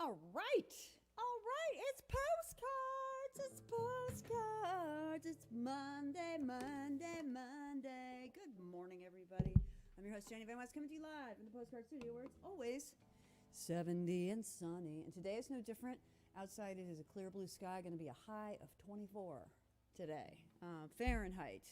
All right. All right. It's postcards. It's postcards. It's Monday, Monday, Monday. Good morning, everybody. I'm your host, Jenny Van West, coming to you live in the Postcard Studio, where it's always 70 and sunny. And today is no different. Outside it is a clear blue sky, going to be a high of 24 today, Fahrenheit.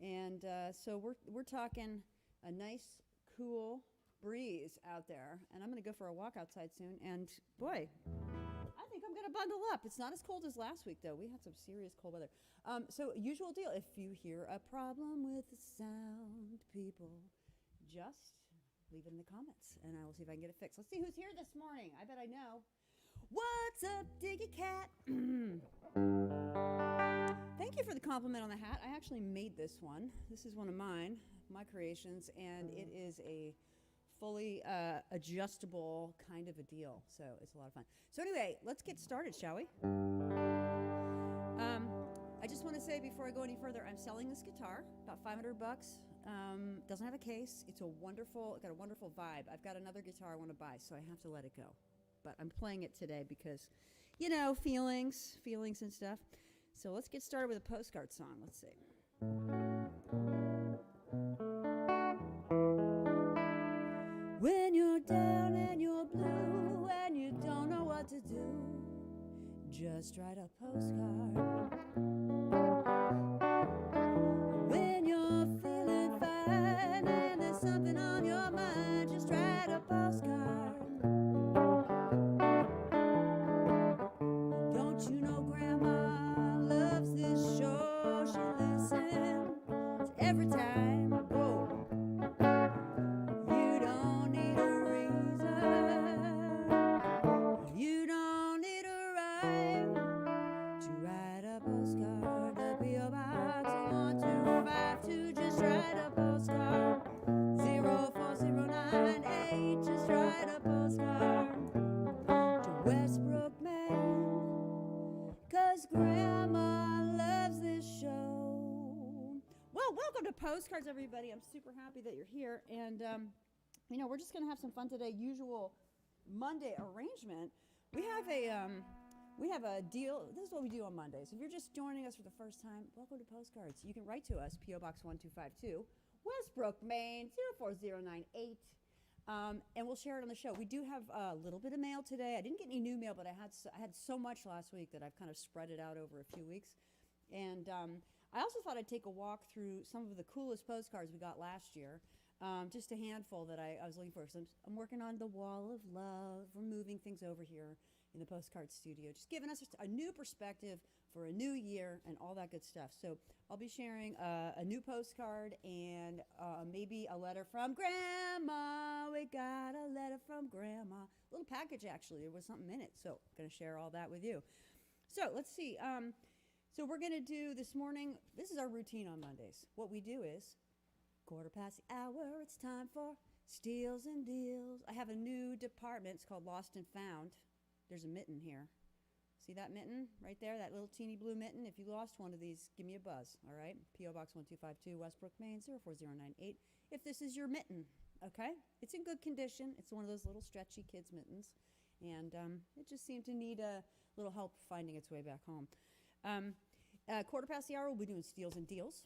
And so we're talking a nice, cool breeze out there, and I'm going to go for a walk outside soon, and boy, I think I'm going to bundle up. It's not as cold as last week, though. We had some serious cold weather. So usual deal, if you hear a problem with the sound, people, just leave it in the comments, and I will see if I can get it fixed. Let's see who's here this morning. I bet I know. What's up, Diggy Cat? Thank you for the compliment on the hat. I actually made this one. This is one of my creations, and it is a fully adjustable kind of a deal, so it's a lot of fun. So anyway, let's get started, shall we? I just want to say before I go any further, I'm selling this guitar, about $500. Doesn't have a case. It's got a wonderful vibe. I've got another guitar I want to buy, so I have to let it go. But I'm playing it today because, you know, feelings and stuff. So let's get started with a postcard song. Let's see. When you're down and you're blue and you don't know what to do, just write a postcard. When you're feeling fine and there's something on your mind, just write a postcard. Don't you know Grandma loves this show? She listens every time. Whoa. Write a postcard, 04098, just write a postcard to Westbrook, Maine, 'cause Grandma loves this show. Well, welcome to Postcards, everybody. I'm super happy that you're here, and we're just going to have some fun today. Usual Monday arrangement. We have a deal. This is what we do on Mondays. If you're just joining us for the first time, welcome to Postcards. You can write to us, P.O. Box 1252, Westbrook, Maine, 04098, and we'll share it on the show. We do have a little bit of mail today. I didn't get any new mail, but I had so much last week that I've kind of spread it out over a few weeks. And I also thought I'd take a walk through some of the coolest postcards we got last year. Just a handful that I was looking for. So I'm working on the wall of love. We're moving things over here in the Postcard Studio, just giving us a new perspective for a new year and all that good stuff. So I'll be sharing a new postcard and maybe a letter from Grandma. We got a letter from Grandma. A little package, actually. There was something in it. So I'm going to share all that with you. So let's see. So we're going to do this morning, this is our routine on Mondays. What we do is 1:15, it's time for Steals and Deals. I have a new department. It's called Lost and Found. There's a mitten here. See that mitten right there, that little teeny blue mitten? If you lost one of these, give me a buzz, all right? P.O. Box 1252, Westbrook, Maine, 04098. If this is your mitten, okay? It's in good condition. It's one of those little stretchy kids' mittens. And it just seemed to need a little help finding its way back home. 1:15, we'll be doing Steals and Deals.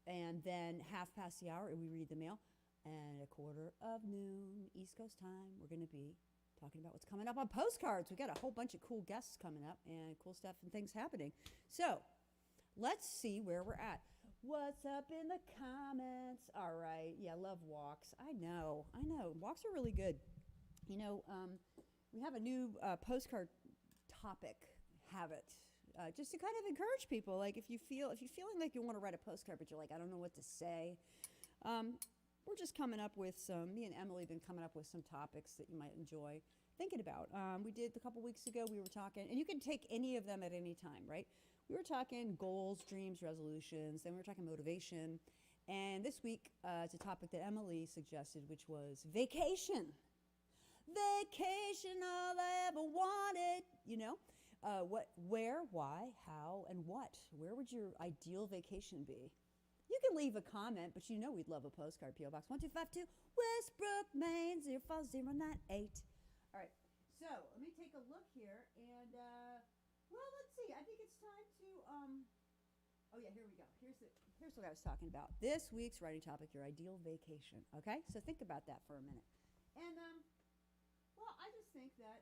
And then 1:30, we read the mail. And 1:15 East Coast time, we're going to be talking about what's coming up on Postcards. We got a whole bunch of cool guests coming up and cool stuff and things happening. So let's see where we're at. What's up in the comments? All right. Yeah, love walks. I know. Walks are really good. You know, we have a new postcard topic habit. Just to kind of encourage people, like if you're feeling like you want to write a postcard, but you're like, I don't know what to say. We're just coming up with me and Emily have been coming up with some topics that you might enjoy thinking about. We did a couple weeks ago, we were talking, and you can take any of them at any time, right? We were talking goals, dreams, resolutions, then we were talking motivation. And this week, it's a topic that Emily suggested, which was vacation. Vacation, all I ever wanted, you know? Where, why, how, and what? Where would your ideal vacation be? You can leave a comment, but you know we'd love a postcard. P.O. Box 1252, Westbrook, Maine, 04098. All right, so let me take a look here, and well, let's see. I think it's time to oh yeah, here we go. Here's what I was talking about. This week's writing topic: your ideal vacation. Okay, so think about that for a minute. And well, I just think that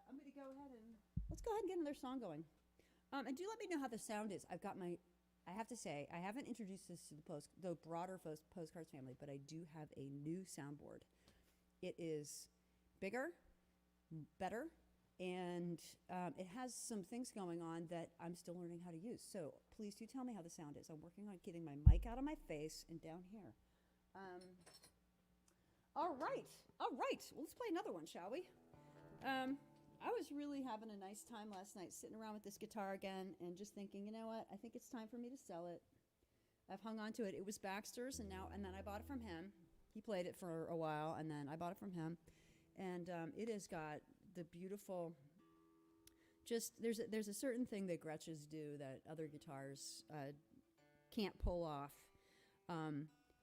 I'm going to go ahead and let's go ahead and get another song going. And do let me know how the sound is. I've got my. I have to say, I haven't introduced this to the broader Postcards family, but I do have a new soundboard. It is bigger, better, and it has some things going on that I'm still learning how to use. So please do tell me how the sound is. I'm working on getting my mic out of my face and down here. All right. Well, let's play another one, shall we? I was really having a nice time last night sitting around with this guitar again and just thinking, you know what? I think it's time for me to sell it. I've hung on to it. It was Baxter's, and then I bought it from him. He played it for a while, and then I bought it from him. And it has got the beautiful, just there's a certain thing that Gretsch's do that other guitars can't pull off.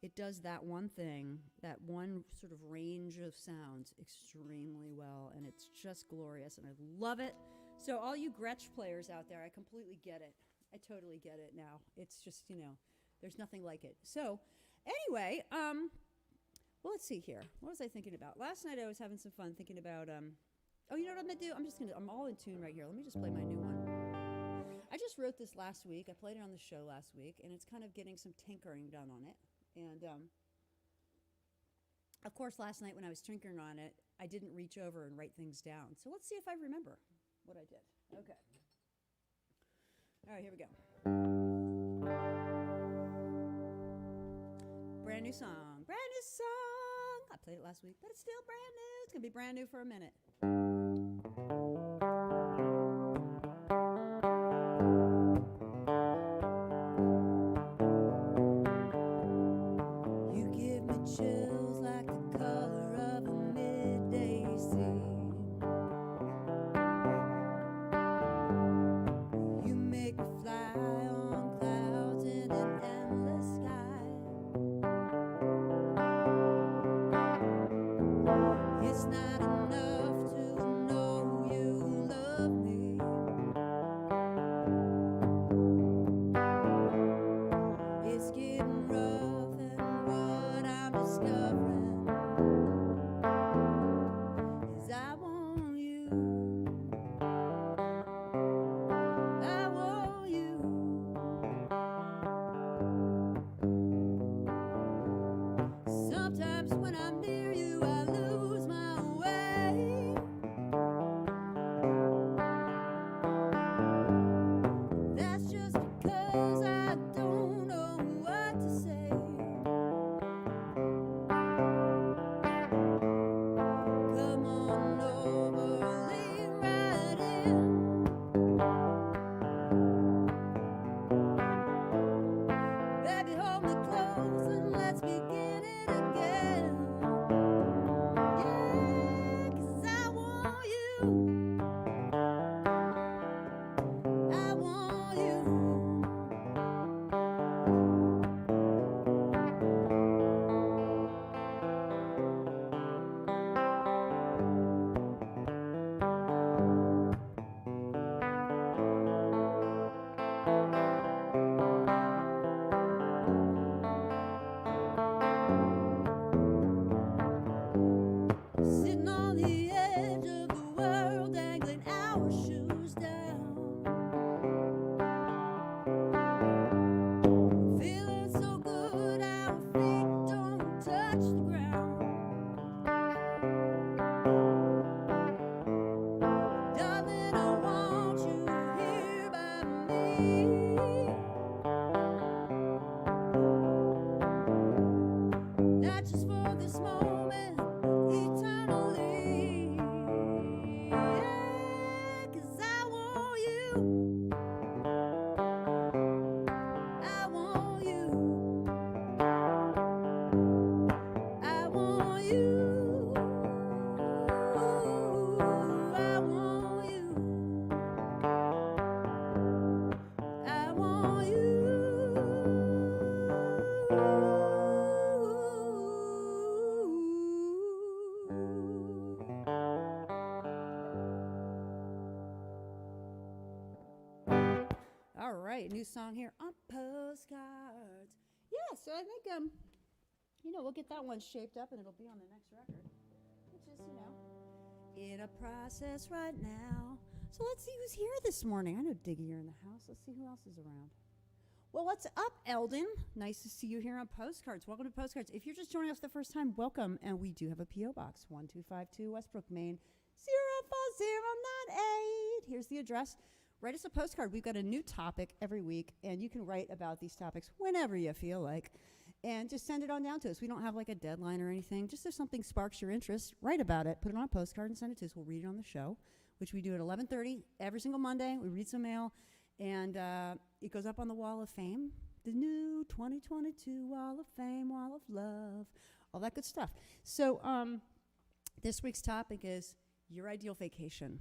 It does that one thing, that one sort of range of sounds extremely well, and it's just glorious, and I love it. So all you Gretsch players out there, I completely get it. I totally get it now. It's just, there's nothing like it. So anyway, well, let's see here. What was I thinking about? Last night I was having some fun thinking about, oh, you know what I'm going to do? I'm all in tune right here. Let me just play my new one. I just wrote this last week. I played it on the show last week, and it's kind of getting some tinkering done on it. And, of course, last night when I was tinkering on it, I didn't reach over and write things down. So let's see if I remember what I did. Okay. All right, here we go. Brand new song. I played it last week, but it's still brand new. It's going to be brand new for a minute. Chills like the color of a midday sea. You make me fly on clouds in an endless sky. It's not enough to know you love me. It's getting rough, and what I'm discovering is I want you. I want you. Sometimes when I'm near you, I lose my way. That's just because I don't know what to say. Come on over, lean right in. Baby, hold me close and let's begin it again. Yeah, 'cause I want you. I want you. new song here on Postcards. Yeah, so I think, we'll get that one shaped up and it'll be on the next record. Which is, in a process right now. So let's see who's here this morning. I know Diggy, you're in the house. Let's see who else is around. Well, what's up, Eldon? Nice to see you here on Postcards. Welcome to Postcards. If you're just joining us the first time, welcome. And we do have a P.O. Box, 1252 Westbrook, Maine, 04098. Here's the address. Write us a postcard. We've got a new topic every week, and you can write about these topics whenever you feel like. And just send it on down to us. We don't have like a deadline or anything. Just if something sparks your interest, write about it. Put it on a postcard and send it to us. We'll read it on the show, which we do at 11:30 every single Monday. We read some mail, and it goes up on the Wall of Fame. The new 2022 Wall of Fame, Wall of Love, all that good stuff. So this week's topic is your ideal vacation.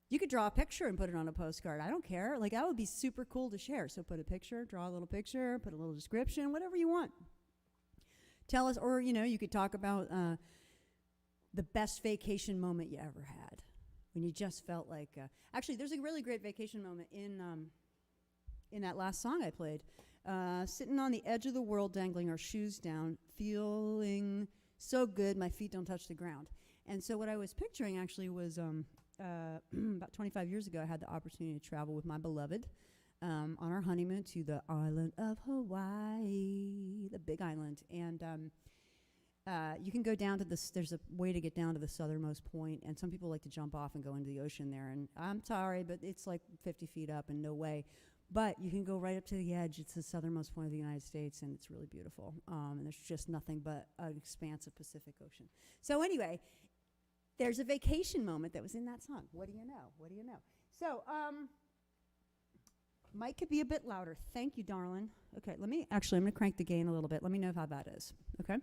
You could draw a picture and put it on a postcard. I don't care. Like, that would be super cool to share. So put a picture, draw a little picture, put a little description, whatever you want. Tell us, or, you could talk about the best vacation moment you ever had when you just felt like... actually, there's a really great vacation moment in that last song I played. Sitting on the edge of the world, dangling our shoes down, feeling so good my feet don't touch the ground. And so what I was picturing actually was... about 25 years ago, I had the opportunity to travel with my beloved on our honeymoon to the island of Hawaii, the big island. And you can go down to there's a way to get down to the southernmost point, and some people like to jump off and go into the ocean there. And I'm sorry, but it's like 50 feet up and no way. But you can go right up to the edge. It's the southernmost point of the United States, and it's really beautiful. And there's just nothing but an expanse of Pacific Ocean. So anyway... There's a vacation moment that was in that song. What do you know? What do you know? So, mic could be a bit louder. Thank you, darling. Okay, I'm going to crank the gain a little bit. Let me know how that is, okay?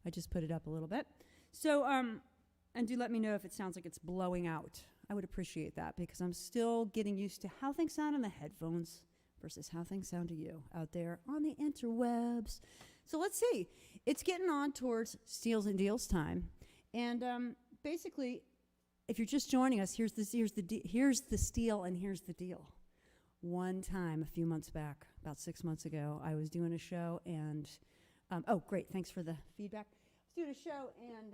I just put it up a little bit. So, and do let me know if it sounds like it's blowing out. I would appreciate that because I'm still getting used to how things sound in the headphones versus how things sound to you out there on the interwebs. So let's see. It's getting on towards Steals and Deals time. And, basically, if you're just joining us, here's the steal and here's the deal. One time, a few months back, about 6 months ago, I was doing a show and, oh, great, thanks for the feedback. I was doing a show and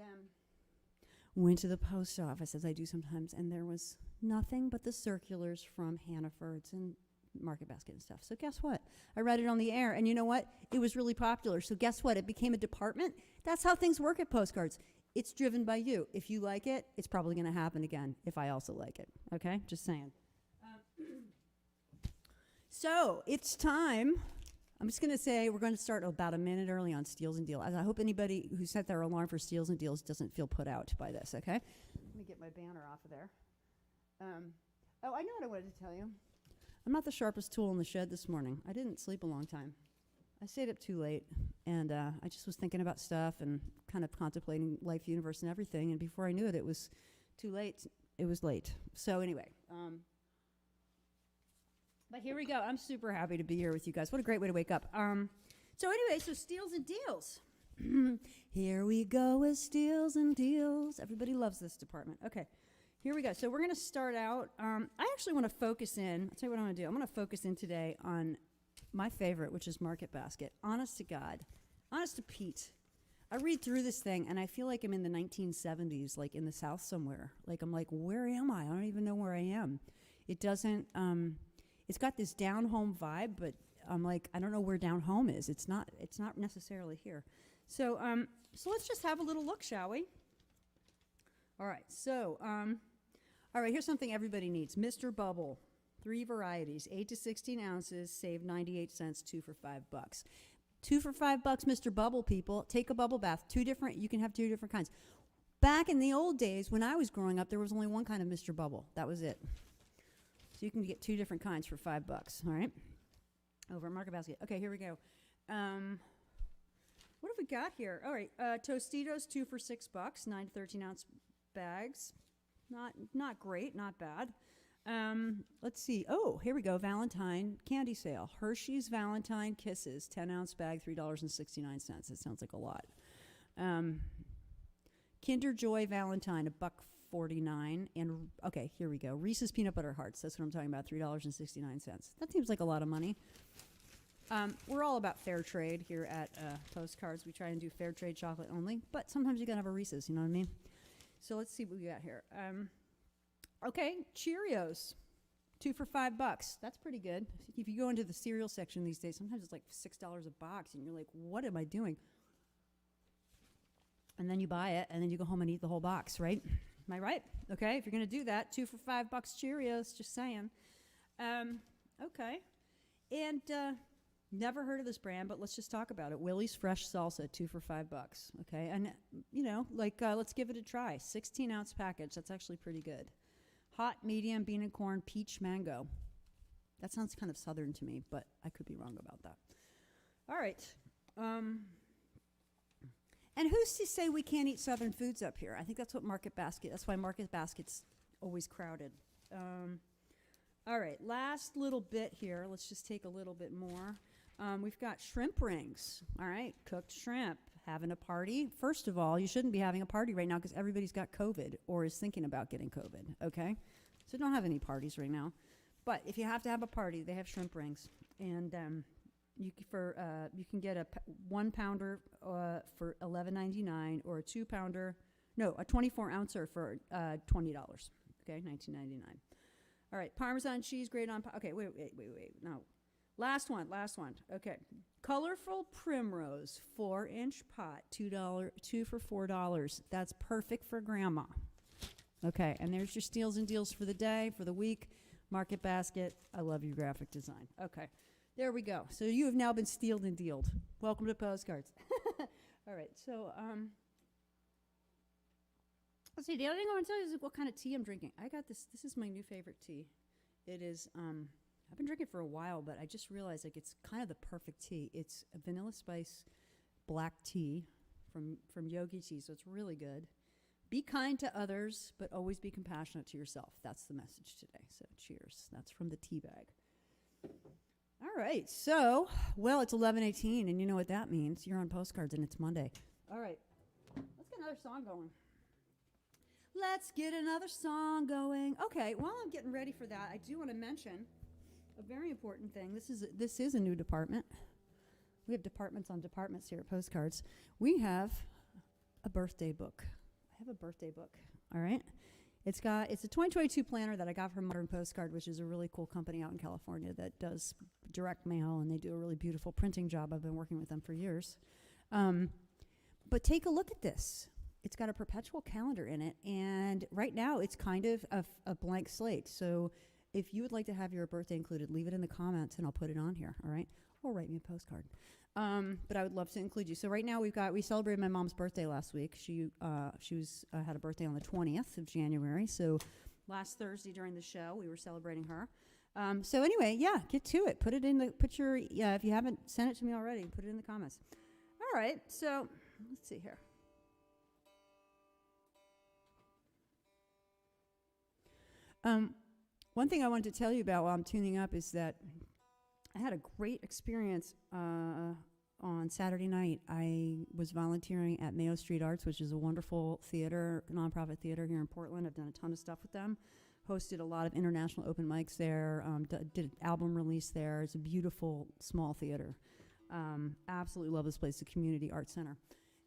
went to the post office, as I do sometimes, and there was nothing but the circulars from Hannaford's and Market Basket and stuff. So guess what? I read it on the air, and you know what? It was really popular. So guess what? It became a department. That's how things work at Postcards. It's driven by you. If you like it, it's probably going to happen again if I also like it. Okay? Just saying. So, it's time. I'm just going to say we're going to start about a minute early on Steals and Deals. I hope anybody who set their alarm for Steals and Deals doesn't feel put out by this, okay? Let me get my banner off of there. Oh, I know what I wanted to tell you. I'm not the sharpest tool in the shed this morning. I didn't sleep a long time. I stayed up too late, and I just was thinking about stuff and kind of contemplating life, universe, and everything, and before I knew it, it was too late. It was late. So anyway, but here we go. I'm super happy to be here with you guys. What a great way to wake up. So anyway, so Steals and Deals. Here we go with Steals and Deals. Everybody loves this department. Okay, here we go. So we're going to start out. I actually want to focus in. I'll tell you what I'm going to do. I'm going to focus in today on my favorite, which is Market Basket. Honest to God. Honest to Pete. I read through this thing, and I feel like I'm in the 1970s, like in the South somewhere. Like, I'm like, where am I? I don't even know where I am. It doesn't, it's got this down-home vibe, but I'm like, I don't know where down-home is. It's not necessarily here. So, so let's just have a little look, shall we? All right, so, all right, here's something everybody needs. Mr. Bubble. 3 varieties, 8 to 16 ounces, save 98 cents, 2 for $5. 2 for $5, Mr. Bubble, people. Take a bubble bath. You can have 2 different kinds. Back in the old days, when I was growing up, there was only one kind of Mr. Bubble. That was it. So you can get 2 different kinds for $5, all right? Over at Market Basket. Okay, here we go. What have we got here? All right, Tostitos, 2 for $6, 9 to 13 ounce bags. Not great, not bad. Let's see. Oh, here we go. Valentine candy sale. Hershey's Valentine Kisses, 10 ounce bag, $3.69. It sounds like a lot. Kinder Joy Valentine, $3.49. And okay, here we go. Reese's Peanut Butter Hearts. That's what I'm talking about. $3.69. That seems like a lot of money. We're all about fair trade here at Postcards. We try and do fair trade chocolate only, but sometimes you gotta have a Reese's. You know what I mean? So let's see what we got here. Okay, Cheerios. 2 for $5. That's pretty good. If you go into the cereal section these days, sometimes it's like $6 a box, and you're like, what am I doing? And then you buy it, and then you go home and eat the whole box, right? Am I right? Okay, if you're going to do that, 2 for $5 Cheerios, just saying. Okay. And never heard of this brand, but let's just talk about it. Willie's Fresh Salsa, 2 for $5. Okay, and, let's give it a try. 16-ounce package. That's actually pretty good. Hot, medium, bean and corn, peach, mango. That sounds kind of southern to me, but I could be wrong about that. All right. And who's to say we can't eat southern foods up here? I think that's what that's why Market Basket's always crowded. All right, last little bit here. Let's just take a little bit more. We've got shrimp rings. All right, cooked shrimp. Having a party. First of all, you shouldn't be having a party right now because everybody's got COVID or is thinking about getting COVID, okay? So don't have any parties right now. But if you have to have a party, they have shrimp rings. And you can get a 1 pounder for $11.99 or a 2 pounder, a 24 ouncer for $20, okay, $19.99. All right, Parmesan cheese grated on, okay, wait, no. Last one, okay. Colorful Primrose 4-inch pot, $2 for $4. That's perfect for grandma. Okay, and there's your steals and deals for the day, for the week. Market Basket, I love your graphic design. Okay, there we go. So you have now been stealed and dealed. Welcome to Postcards. All right, so let's see. The other thing I want to tell you is what kind of tea I'm drinking. I got this. This is my new favorite tea. It is. I've been drinking it for a while, but I just realized it's kind of the perfect tea. It's a vanilla spice black tea from Yogi Tea, so it's really good. Be kind to others, but always be compassionate to yourself. That's the message today. So cheers. That's from the tea bag. All right. So, it's 11:18, and you know what that means. You're on Postcards, and it's Monday. All right. Let's get another song going. Okay. While I'm getting ready for that, I do want to mention a very important thing. This is a new department. We have departments on departments here at Postcards. We have a birthday book. I have a birthday book. All right. It's a 2022 planner that I got from Modern Postcard, which is a really cool company out in California that does direct mail, and they do a really beautiful printing job. I've been working with them for years. But take a look at this. It's got a perpetual calendar in it, and right now it's kind of a blank slate. So if you would like to have your birthday included, leave it in the comments, and I'll put it on here, all right? Or write me a postcard. But I would love to include you. So right now we celebrated my mom's birthday last week. She had a birthday on the 20th of January. So last Thursday during the show, we were celebrating her. So anyway, get to it. If you haven't sent it to me already, put it in the comments. All right, so let's see here. One thing I wanted to tell you about while I'm tuning up is that I had a great experience on Saturday night. I was volunteering at Mayo Street Arts, which is a wonderful nonprofit theater here in Portland. I've done a ton of stuff with them. Hosted a lot of international open mics there. Did an album release there. It's a beautiful small theater. Absolutely love this place, the Community Arts Center.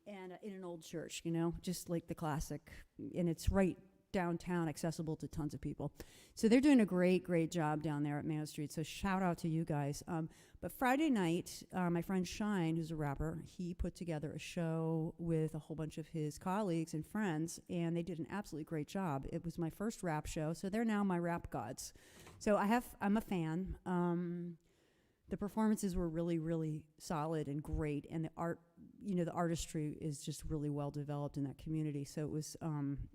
And in an old church, just like the classic. And it's right downtown, accessible to tons of people. So they're doing a great, great job down there at Mayo Street. So shout out to you guys. But Friday night, my friend Shine, who's a rapper, he put together a show with a whole bunch of his colleagues and friends, and they did an absolutely great job. It was my first rap show, so they're now my rap gods. So I'm a fan. The performances were really, really solid and great, and the art, the artistry is just really well developed in that community. So it was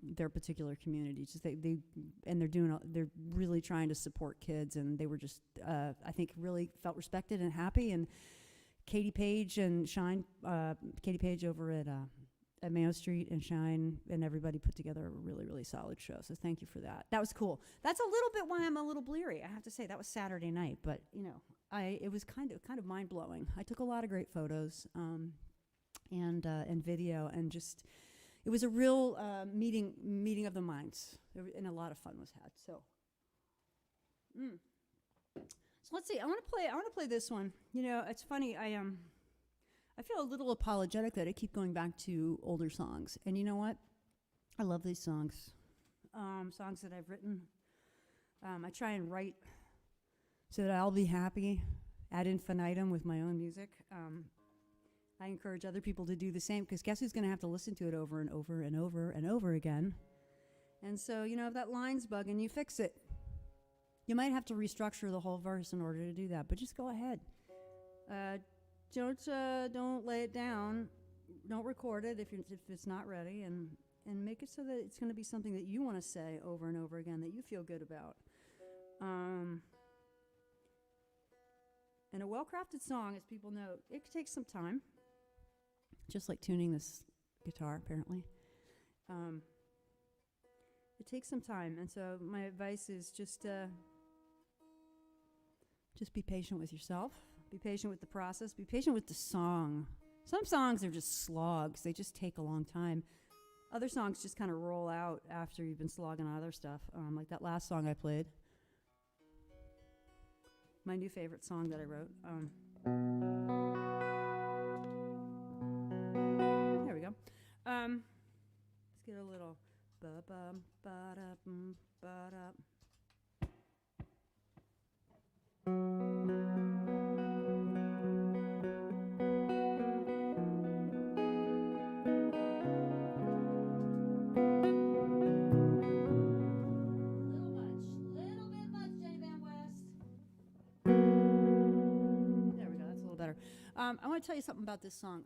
their particular community. Just they're really trying to support kids, and they were just I think really felt respected and happy. And Katie Page and Shine, Katie Page over at Mayo Street and Shine and everybody put together a really, really solid show. So thank you for that. That was cool. That's a little bit why I'm a little bleary. I have to say that was Saturday night, but it was kind of mind blowing. I took a lot of great photos and video, and just it was a real meeting of the minds, and a lot of fun was had. So, so let's see. I want to play this one. You know, it's funny. I feel a little apologetic that I keep going back to older songs, and you know what? I love these songs, songs that I've written. I try and write so that I'll be happy ad infinitum with my own music. I encourage other people to do the same, because guess who's going to have to listen to it over and over and over and over again? And so, you know, if that line's bugging, you fix it. You might have to restructure the whole verse in order to do that, but just go ahead. Don't lay it down. Don't record it if it's not ready, and make it so that it's going to be something that you want to say over and over again, that you feel good about. And a well-crafted song, as people know, it takes some time. Just like tuning this guitar, apparently. It takes some time, and so my advice is just be patient with yourself. Be patient with the process. Be patient with the song. Some songs are just slogs. They just take a long time. Other songs just kind of roll out after you've been slogging on other stuff, like that last song I played. My new favorite song that I wrote. There we go. Let's get a little ba-bum, ba-da-bum, ba-da. I want to tell you something about this song.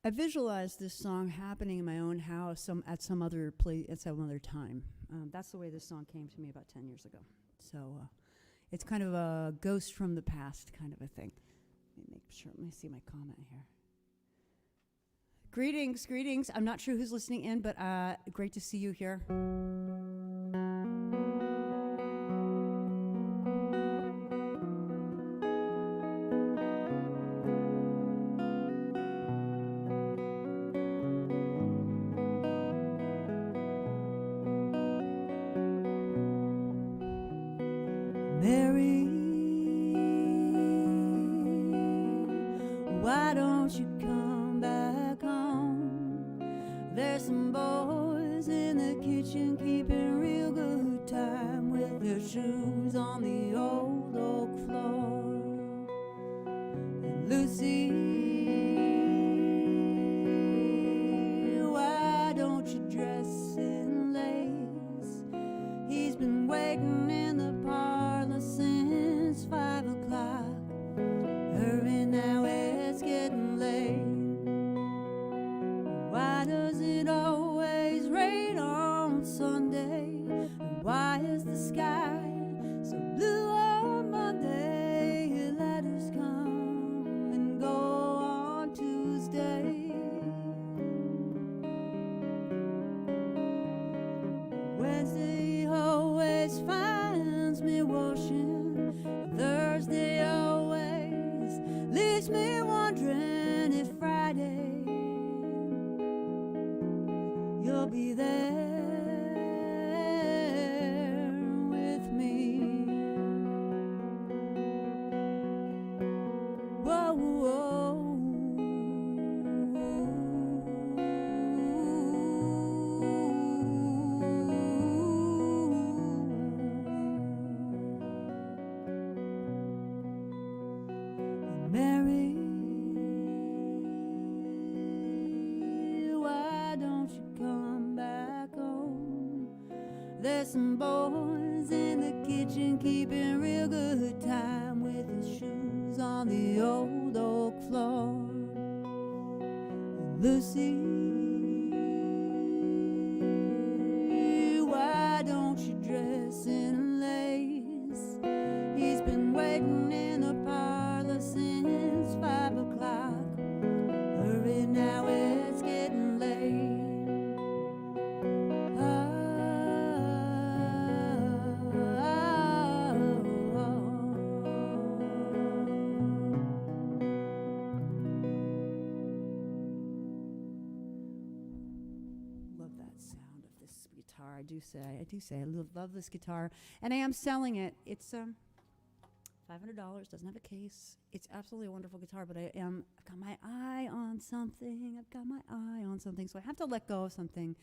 I visualized this song happening in my own house at some other time. That's the way this song came to me about 10 years ago. So it's kind of a ghost from the past kind of a thing. Let me see my comment here. Greetings. I'm not sure who's listening in, but great to see you here. Mary, why don't you come back home? There's some boys in the kitchen keeping real good time with their shoes on the old oak floor. And Lucy, why don't you dress in lace? He's been waiting in the parlor since 5 o'clock. Hurry now, it's getting late. Why does it always rain on Sunday? And why is the sky so blue on Monday? Letters come and go on Tuesday. Wednesday always finds me washing. Thursday always leaves me wondering if Friday you'll be there with me. Whoa, whoa. Mary, why don't you come back home? There's some boys in the kitchen keeping real good time with his shoes on the old oak floor. And Lucy, why don't you dress in lace? He's been waiting in the parlor since 5 o'clock. Hurry now, it's getting late. guitar. I do say. I love this guitar, and I am selling it. It's $500. Doesn't have a case. It's absolutely a wonderful guitar, but I've got my eye on something. So I have to let go of something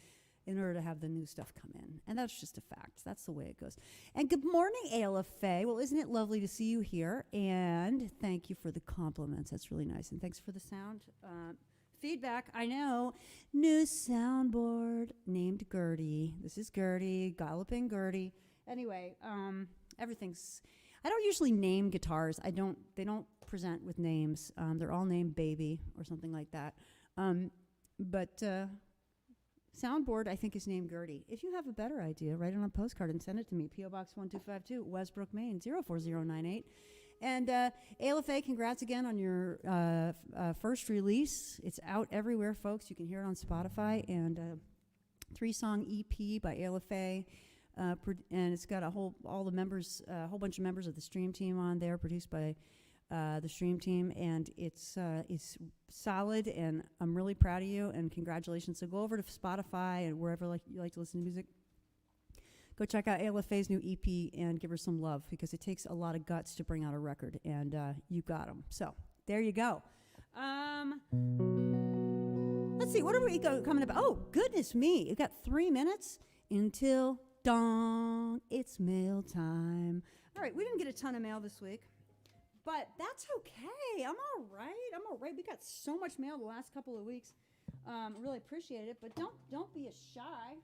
in order to have the new stuff come in. And that's just a fact. That's the way it goes. And good morning, Ayla Faye. Well, isn't it lovely to see you here? And thank you for the compliments. That's really nice. And thanks for the sound feedback. I know. New soundboard named Gertie. This is Gertie, Galloping Gertie. Anyway, everything's... I don't usually name guitars. They don't present with names. They're all named Baby or something like that. But soundboard, I think, is named Gertie. If you have a better idea, write it on a postcard and send it to me. P.O. Box 1252, Westbrook, Maine, 04098. And Ayla Faye, congrats again on your first release. It's out everywhere, folks. You can hear it on Spotify. And 3-song EP by Ayla Faye. And it's got a whole bunch of members of the Stream Team on there, produced by the Stream Team, and it's solid, and I'm really proud of you, and congratulations. So go over to Spotify and wherever you like to listen to music. Go check out Ayla Faye's new EP and give her some love, because it takes a lot of guts to bring out a record, and you got them. So there you go. Let's see, what are we coming up? Oh, goodness me. You've got 3 minutes until dawn. It's mail time. All right, we didn't get a ton of mail this week, but that's okay. I'm all right. We got so much mail the last couple of weeks. Really appreciate it, but don't be shy.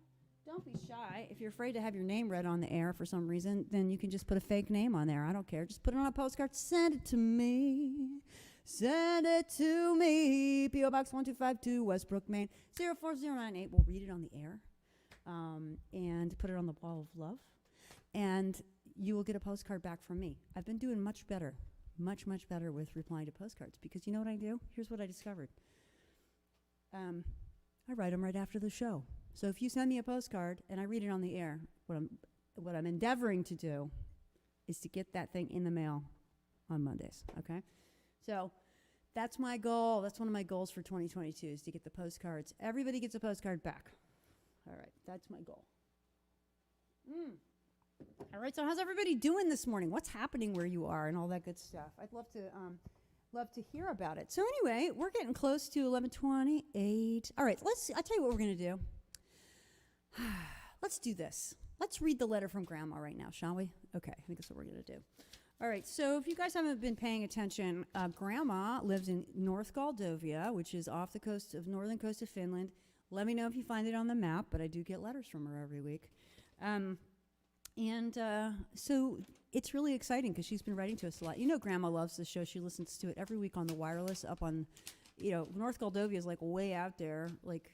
Don't be shy. If you're afraid to have your name read on the air for some reason, then you can just put a fake name on there. I don't care. Just put it on a postcard. Send it to me. Send it to me. P.O. Box 1252, Westbrook, Maine, 04098. We'll read it on the air. And put it on the wall of love, and you will get a postcard back from me. I've been doing much better with replying to postcards, because you know what I do? Here's what I discovered. I write them right after the show. So if you send me a postcard and I read it on the air, what I'm endeavoring to do is to get that thing in the mail on Mondays, okay? So that's my goal. That's one of my goals for 2022, is to get the postcards. Everybody gets a postcard back. All right, that's my goal. All right, so how's everybody doing this morning? What's happening where you are and all that good stuff? I'd love to hear about it. So anyway, we're getting close to 11:28. All right, I'll tell you what we're going to do. Let's do this. Let's read the letter from Grandma right now, shall we? Okay, I think that's what we're going to do. All right, so if you guys haven't been paying attention, Grandma lives in North Moldova, which is off the northern coast of Finland. Let me know if you find it on the map, but I do get letters from her every week. So it's really exciting, because she's been writing to us a lot. You know, Grandma loves the show. She listens to it every week on the wireless up on, North Moldova is like way out there, like,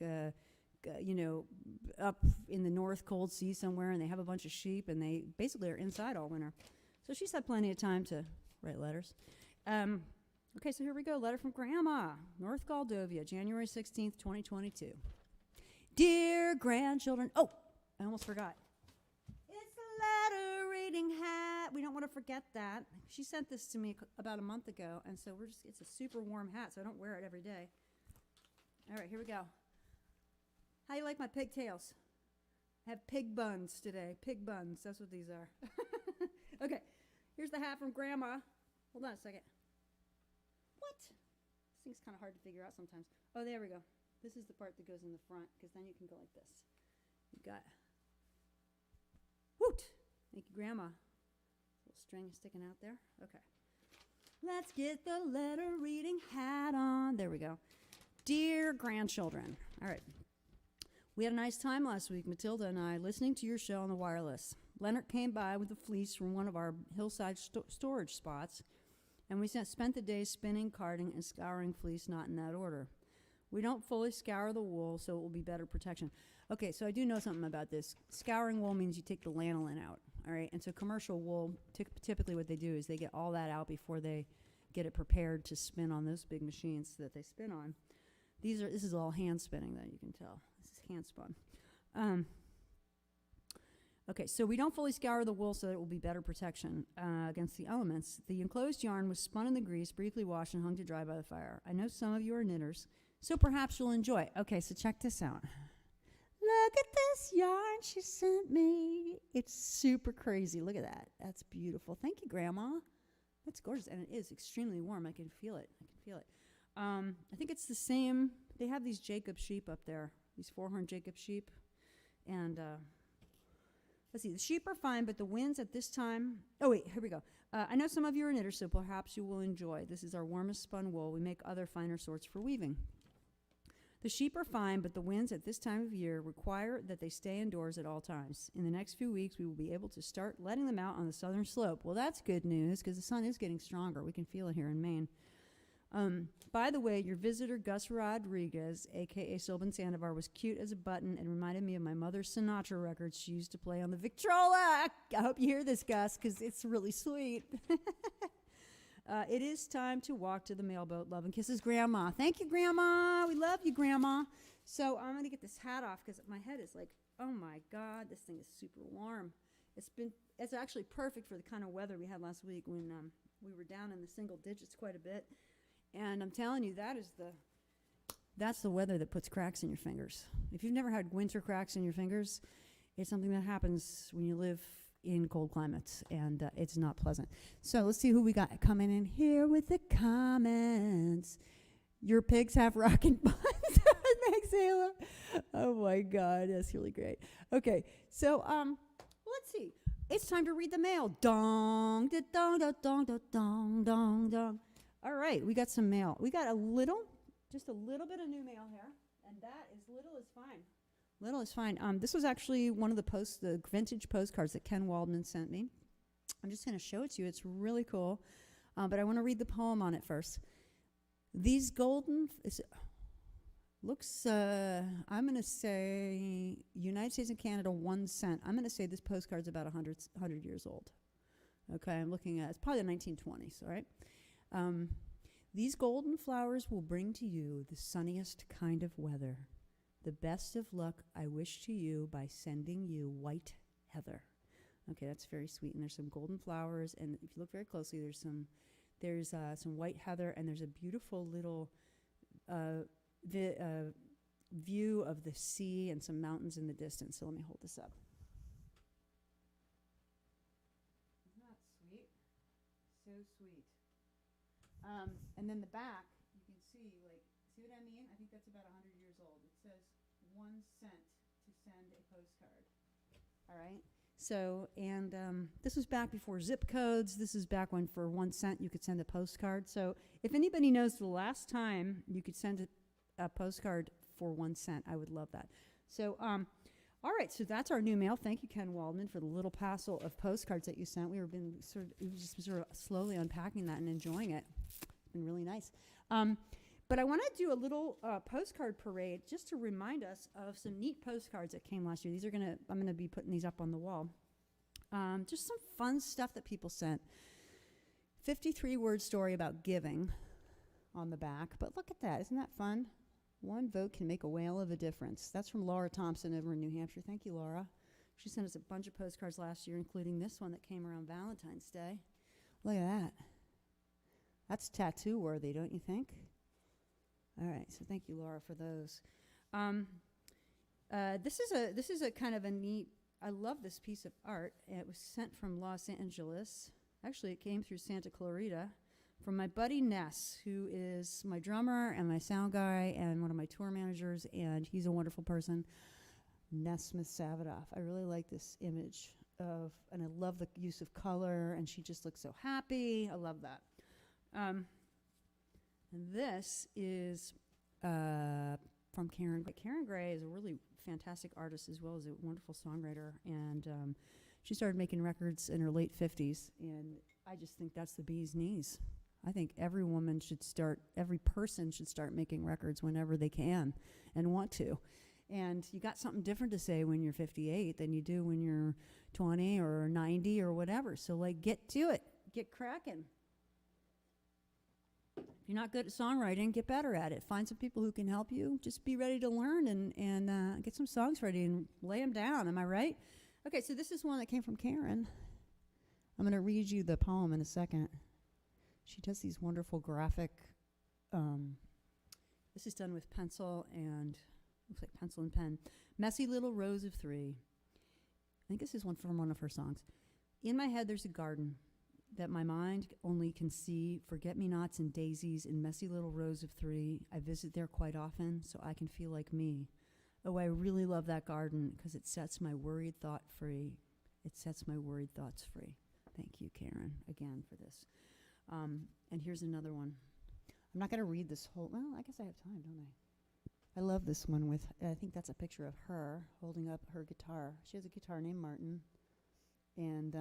up in the North Cold Sea somewhere, and they have a bunch of sheep, and they basically are inside all winter. So she's had plenty of time to write letters. Okay, so here we go. Letter from Grandma, North Moldova, January 16th, 2022. Dear grandchildren, oh, I almost forgot. It's a letter reading hat. We don't want to forget that. She sent this to me about a month ago, and so it's a super warm hat, so I don't wear it every day. All right, here we go. How you like my pigtails? I have pig buns today. Pig buns, that's what these are. Okay, here's the hat from Grandma. Hold on a second. What? This thing's kind of hard to figure out sometimes. Oh, there we go. This is the part that goes in the front, because then you can go like this. You've got, woot! Thank you, Grandma. Little string sticking out there. Okay. Let's get the letter reading hat on. There we go. Dear grandchildren. All right. We had a nice time last week, Matilda and I, listening to your show on the wireless. Leonard came by with a fleece from one of our hillside storage spots, and we spent the day spinning, carding, and scouring fleece, not in that order. We don't fully scour the wool, so it will be better protection. Okay, so I do know something about this. Scouring wool means you take the lanolin out, all right? And so commercial wool, typically what they do is they get all that out before they get it prepared to spin on those big machines that they spin on. This is all hand spinning, that you can tell. This is hand spun. Okay, so we don't fully scour the wool so that it will be better protection against the elements. The enclosed yarn was spun in the grease, briefly washed, and hung to dry by the fire. I know some of you are knitters, so perhaps you'll enjoy. Okay, so check this out. Look at this yarn yarn she sent me. It's super crazy. Look at that. That's beautiful. Thank you, Grandma. That's gorgeous, and it is extremely warm. I can feel it. I think it's the same. They have these Jacob sheep up there, these 4-horn Jacob sheep. And let's see, the sheep are fine, but the winds at this time. Oh, wait, here we go. I know some of you are knitters, so perhaps you will enjoy. This is our warmest spun wool. We make other finer sorts for weaving. The sheep are fine, but the winds at this time of year require that they stay indoors at all times. In the next few weeks, we will be able to start letting them out on the southern slope. Well, that's good news, because the sun is getting stronger. We can feel it here in Maine. By the way, your visitor, Gus Rodriguez, a.k.a. Sylvan Sandovar, was cute as a button and reminded me of my mother's Sinatra records she used to play on the Victrola. I hope you hear this, Gus, because it's really sweet. It is time to walk to the mailboat. Love and kisses, Grandma. Thank you, Grandma. We love you, Grandma. So I'm going to get this hat off because my head is like, oh, my God, this thing is super warm. It's actually perfect for the kind of weather we had last week when we were down in the single digits quite a bit. And I'm telling you, that's the weather that puts cracks in your fingers. If you've never had winter cracks in your fingers, it's something that happens when you live in cold climates, and it's not pleasant. So let's see who we got coming in here with the comments. Your pigs have rockin' buns, Meg Sailor. Oh my God, that's really great. Okay, so let's see. It's time to read the mail. Dong, da, dong, da, dong, da, dong, dong, dong. All right, we got some mail. We got just a little bit of new mail here, and that is little is fine. Little is fine. This was actually one of the vintage postcards that Ken Waldman sent me. I'm just going to show it to you. It's really cool, but I want to read the poem on it first. These golden, I'm going to say United States and Canada 1 cent. I'm going to say this postcard's about 100 years old. Okay, I'm looking at, it's probably the 1920s, all right? These golden flowers will bring to you the sunniest kind of weather. The best of luck I wish to you by sending you white heather. Okay, that's very sweet. And there's some golden flowers, and if you look very closely, there's some white heather, and there's a beautiful little view of the sea and some mountains in the distance. So let me hold this up. Isn't that sweet? So sweet. And then the back, you can see what I mean? I think that's about 100 years old. It says 1 cent to send a postcard. All right. So, and this was back before zip codes. This is back when for 1 cent you could send a postcard. So if anybody knows the last time you could send a postcard for 1 cent, I would love that. So, all right. So that's our new mail. Thank you, Ken Waldman, for the little parcel of postcards that you sent. We were just sort of slowly unpacking that and enjoying it. It's been really nice. But I want to do a little postcard parade just to remind us of some neat postcards that came last year. I'm gonna be putting these up on the wall. Just some fun stuff that people sent. 53-word story about giving on the back. But look at that, isn't that fun? One vote can make a whale of a difference. That's from Laura Thompson over in New Hampshire. Thank you, Laura. She sent us a bunch of postcards last year, including this one that came around Valentine's Day. Look at that. That's tattoo worthy, don't you think? All right, so thank you, Laura, for those. This is a kind of a neat. I love this piece of art. It was sent from Los Angeles. Actually, it came through Santa Clarita from my buddy Ness, who is my drummer and my sound guy and one of my tour managers, and he's a wonderful person. Ness Smith-Savadoff. I really like this image and I love the use of color, and she just looks so happy. I love that. And this is from Karen Gray. Karen Gray is a really fantastic artist as well as a wonderful songwriter. And she started making records in her late 50s. And I just think that's the bee's knees. I think every person should start making records whenever they can and want to. And you got something different to say when you're 58 than you do when you're 20 or 90 or whatever. So, get to it. Get cracking. If you're not good at songwriting, get better at it. Find some people who can help you. Just be ready to learn and get some songs ready and lay them down. Am I right? Okay, so this is one that came from Karen. I'm going to read you the poem in a second. She does these wonderful graphic. This is done with pencil and looks like pencil and pen. Messy little rows of 3. think this is one from one of her songs. In my head, there's a garden that my mind only can see forget-me-nots and daisies in messy little rows of 3. I visit there quite often so I can feel like me. Oh, I really love that garden because it sets my worried thought free. It sets my worried thoughts free. Thank you, Karen, again for this. And here's another one. I'm not going to read this whole, well, I guess I have time, don't I? I love this one with, I think that's a picture of her holding up her guitar. She has a guitar named Martin, and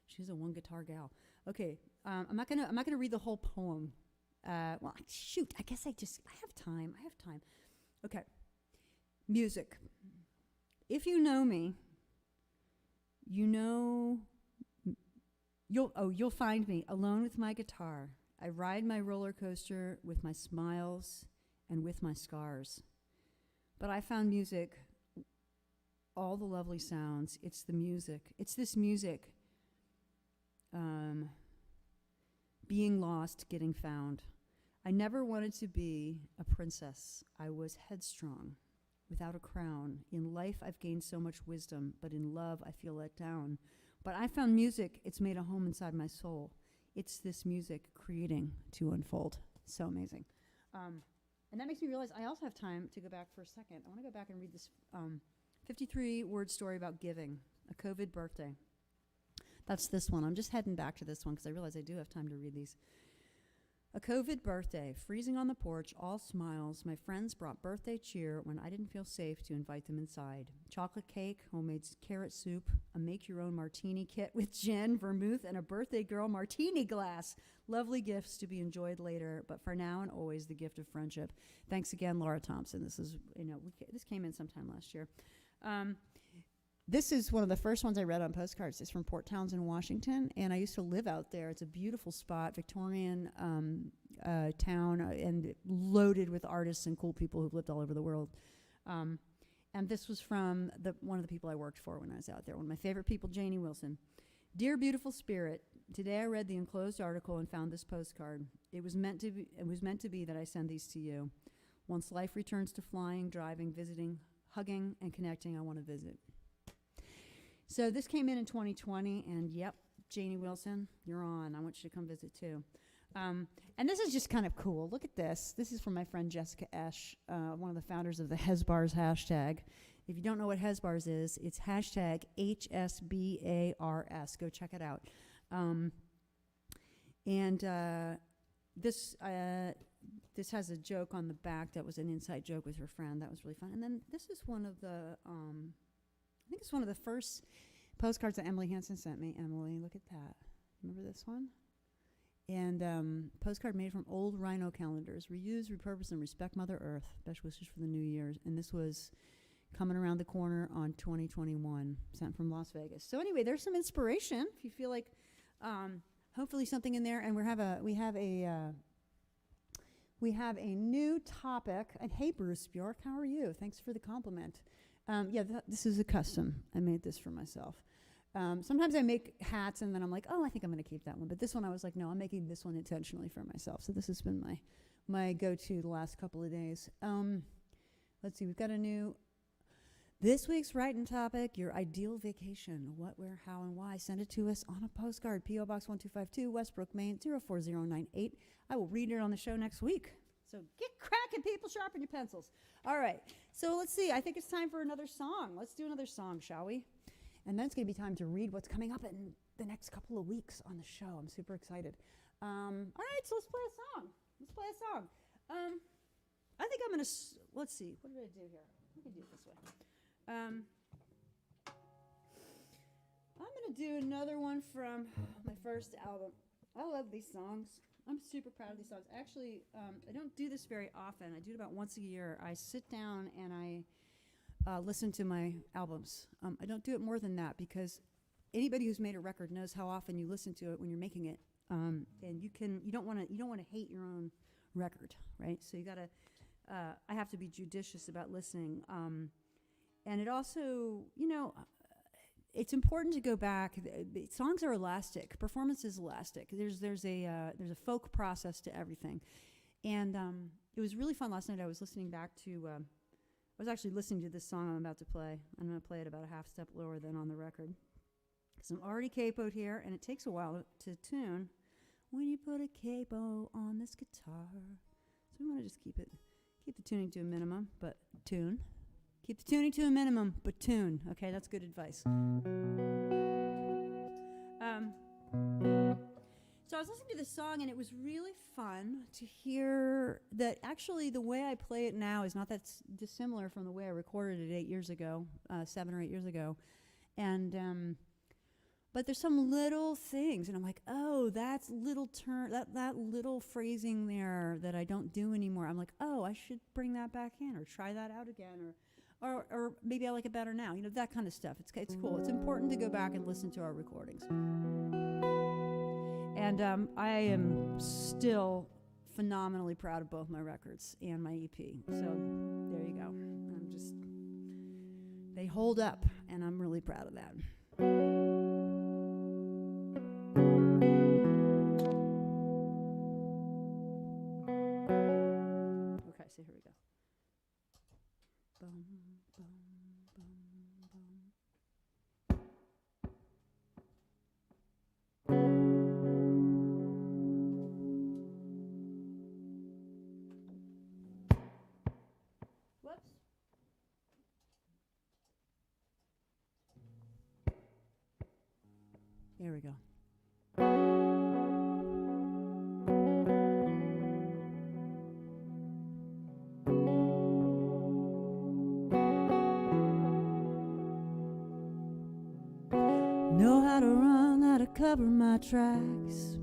she's a one guitar gal. Okay, I'm not gonna read the whole poem. Well, shoot, I guess I have time. Okay, music. If you know me, you know, you'll find me alone with my guitar. I ride my roller coaster with my smiles and with my scars. But I found music, all the lovely sounds. It's the music. It's this music. Being lost, getting found. I never wanted to be a princess. I was headstrong, without a crown. In life, I've gained so much wisdom, but in love, I feel let down. But I found music. It's made a home inside my soul. It's this music creating to unfold. So amazing. And that makes me realize I also have time to go back for a second. I want to go back and read this 53-word story about giving, a COVID birthday. That's this one. I'm just heading back to this one because I realize I do have time to read these. A COVID birthday, freezing on the porch, all smiles. My friends brought birthday cheer when I didn't feel safe to invite them inside. Chocolate cake, homemade carrot soup, a make-your-own martini kit with gin, vermouth, and a birthday girl martini glass. Lovely gifts to be enjoyed later, but for now and always the gift of friendship. Thanks again, Laura Thompson. This is, this came in sometime last year. This is one of the first ones I read on Postcards. It's from Port Townsend, Washington, and I used to live out there. It's a beautiful spot, Victorian town, and loaded with artists and cool people who've lived all over the world. And this was from one of the people I worked for when I was out there, one of my favorite people, Janie Wilson. Dear beautiful spirit, today I read the enclosed article and found this postcard. It was meant to be that I send these to you. Once life returns to flying, driving, visiting, hugging, and connecting, I want to visit. So this came in 2020, and yep, Janie Wilson, you're on. I want you to come visit too. And this is just kind of cool. Look at this. This is from my friend Jessica Esch, one of the founders of the Hesbars hashtag. If you don't know what Hesbars is, it's hashtag HSBARS. Go check it out. This has a joke on the back that was an inside joke with her friend. That was really fun. And then this is one of the, I think it's one of the first postcards that Emily Hansen sent me. Emily, look at that. Remember this one? And postcard made from old rhino calendars. Reuse, repurpose, and respect Mother Earth. Best wishes for the new year. And this was coming around the corner on 2021, sent from Las Vegas. So anyway, there's some inspiration if you feel like hopefully something in there. And we have a new topic. And hey, Bruce Bjork, how are you? Thanks for the compliment. This is a custom. I made this for myself. Sometimes I make hats and then I'm like, oh, I think I'm going to keep that one. But this one I was like, no, I'm making this one intentionally for myself. So this has been my go-to the last couple of days. Let's see, we've got this week's writing topic, your ideal vacation. What, where, how, and why. Send it to us on a postcard. P.O. Box 1252, Westbrook, Maine, 04098. I will read it on the show next week. So get cracking, people. Sharpen your pencils. All right. So let's see. I think it's time for another song. Let's do another song, shall we? And then it's going to be time to read what's coming up in the next couple of weeks on the show. I'm super excited. All right. So let's play a song. I think I'm going to, let's see. What did I do here? We can do it this way. I'm going to do another one from my first album. I love these songs. I'm super proud of these songs. Actually, I don't do this very often. I do it about once a year. I sit down and I listen to my albums. I don't do it more than that because anybody who's made a record knows how often you listen to it when you're making it. And you don't want to hate your own record, right? So you got to. I have to be judicious about listening. And it also, it's important to go back. Songs are elastic. Performance is elastic. There's a folk process to everything, and it was really fun last night. I was listening back to was actually listening to this song I'm about to play. I'm going to play it about a half step lower than on the record. Because I'm already capoed here, and it takes a while to tune when you put a capo on this guitar. So we want to just keep the tuning to a minimum, but tune. Keep the tuning to a minimum, but tune. Okay, that's good advice. So I was listening to this song, and it was really fun to hear that actually the way I play it now is not that dissimilar from the way I recorded it 8 years ago, 7 or 8 years ago. And but there's some little things, and I'm like, oh, that's little that little phrasing there that I don't do anymore. I'm like, oh, I should bring that back in or try that out again, or maybe I like it better now. You know, that kind of stuff. It's cool. It's important to go back and listen to our recordings. And I am still phenomenally proud of both my records and my EP. So there you go. They hold up, and I'm really proud of that. Okay, so here we go. Bum, bum, bum, Whoops. There we go. Know how to run, how to cover my tracks.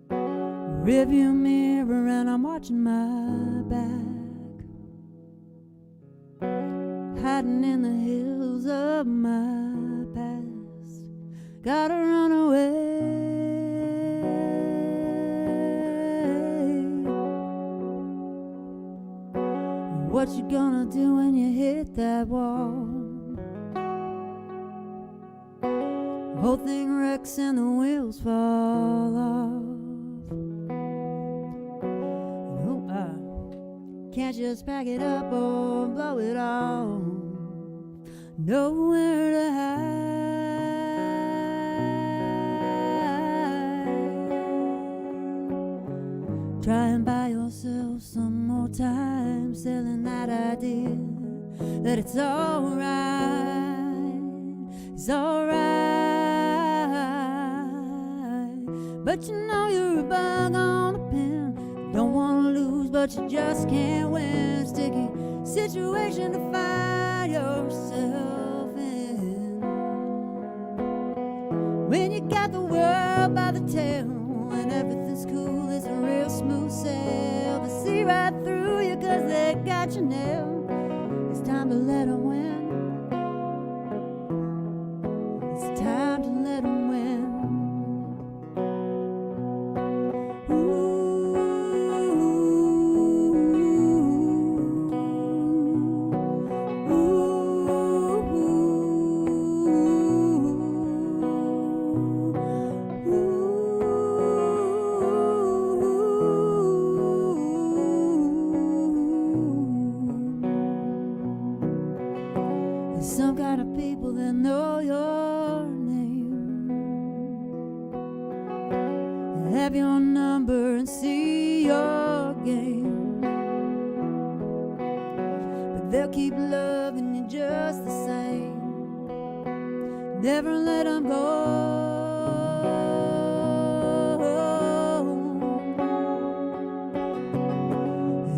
Rearview mirror and I'm watching my back. Hiding in the hills of my past. Gotta run away. What you gonna do when you hit that wall? Whole thing wrecks and the wheels fall off. Can't just pack it up or blow it off. Nowhere to hide. Try and buy yourself some more time, selling that idea that it's alright. It's alright. But you know you're a bug on a pin. Don't wanna lose, but you just can't win. Sticky situation to find yourself in. When you got the world by the tail and everything's cool, it's a real smooth sail. They see right through you 'cause they got you nailed. It's time to let them win. It's time to let them win. Some kind of people that know your name, have your number and see your game, but they'll keep loving you just the same. Never let them go.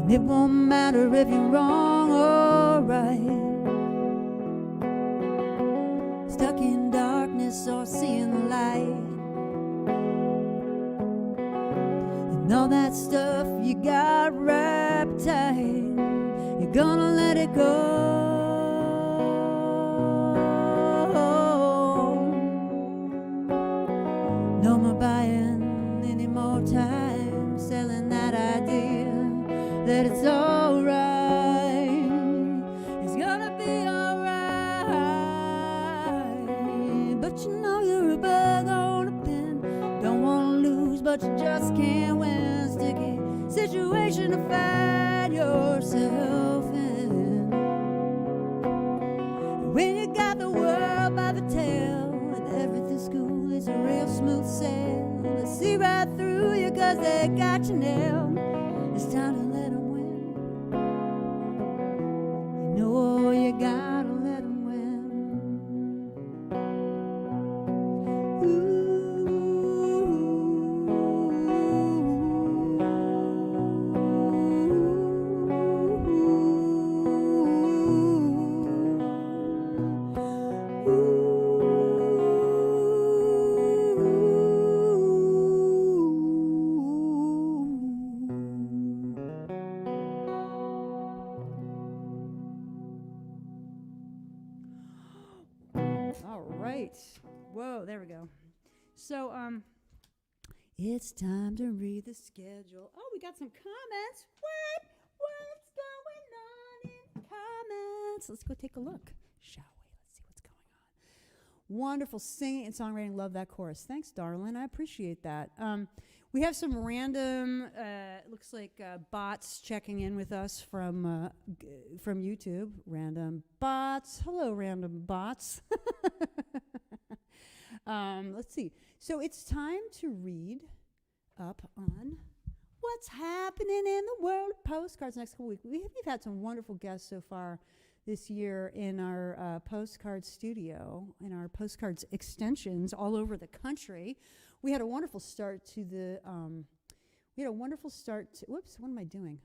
And it won't matter if you're wrong or right, stuck in darkness or seeing the light, and all that stuff you got wrapped tight, you're gonna let it go. No more buying any more time, selling that idea that it's alright. It's gonna be alright. But you know you're a bug on a pin. Don't wanna lose, but you just can't win. Sticky situation to find yourself in. When you got the world by the tail and everything's cool, it's a real smooth sail. They see right through you 'cause they got you nailed. It's time to let 'em win. You know you gotta let 'em win. All right. Whoa, there we go. So, it's time to read the schedule. Oh, we got some comments. What's going on in comments? Let's go take a look, shall we? Let's see what's going on. Wonderful singing and songwriting. Love that chorus. Thanks, darling. I appreciate that. We have some random, looks like bots checking in with us from YouTube. Random bots. Hello, random bots. Let's see. So it's time to read up on what's happening in the world of postcards next couple weeks. We've had some wonderful guests so far this year in our postcard studio, in our postcards extensions all over the country. We had a wonderful start to the, whoops, what am I doing?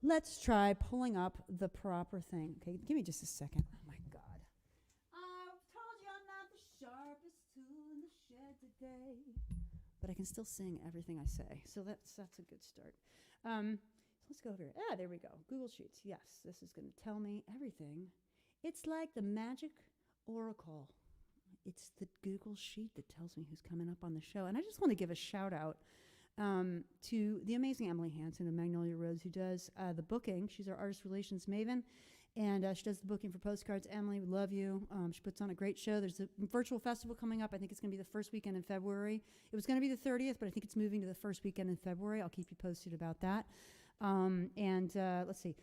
Let's try pulling up the proper thing. Okay, give me just a second. Oh my God. I told you I'm not the sharpest tool in the shed today. But I can still sing everything I say. So that's a good start. Let's go over here. Ah, there we go. Google Sheets. Yes, this is going to tell me everything. It's like the magic oracle. It's the Google Sheet that tells me who's coming up on the show. And I just want to give a shout out to the amazing Emily Hansen of Magnolia Roads, who does the booking. She's our artist relations maven, and she does the booking for Postcards. Emily, we love you. She puts on a great show. There's a virtual festival coming up. I think it's going to be the first weekend in February. It was going to be the 30th, but I think it's moving to the first weekend in February. I'll keep you posted about that. Let's see.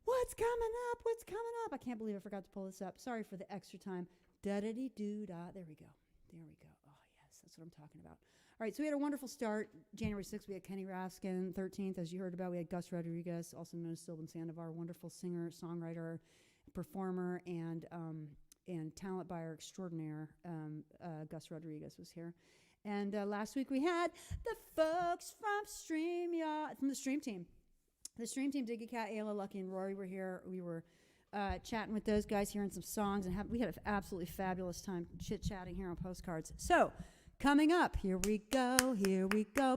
What's coming up? What's coming up? I can't believe I forgot to pull this up. Sorry for the extra time. Da-da-dee-doo-da. There we go. There we go. Oh, yes, that's what I'm talking about. All right, so we had a wonderful start. January 6th, we had Kenny Raskin. 13th, as you heard about, we had Gus Rodriguez, also known as Sylvan Sandovar, wonderful singer, songwriter, performer, and talent buyer extraordinaire. Gus Rodriguez was here. And last week we had the folks from the Stream Team. The Stream Team, Diggy Cat, Ayla, Lucky, and Rory were here. We were chatting with those guys, hearing some songs, and we had an absolutely fabulous time chit-chatting here on Postcards. So, coming up, here we go,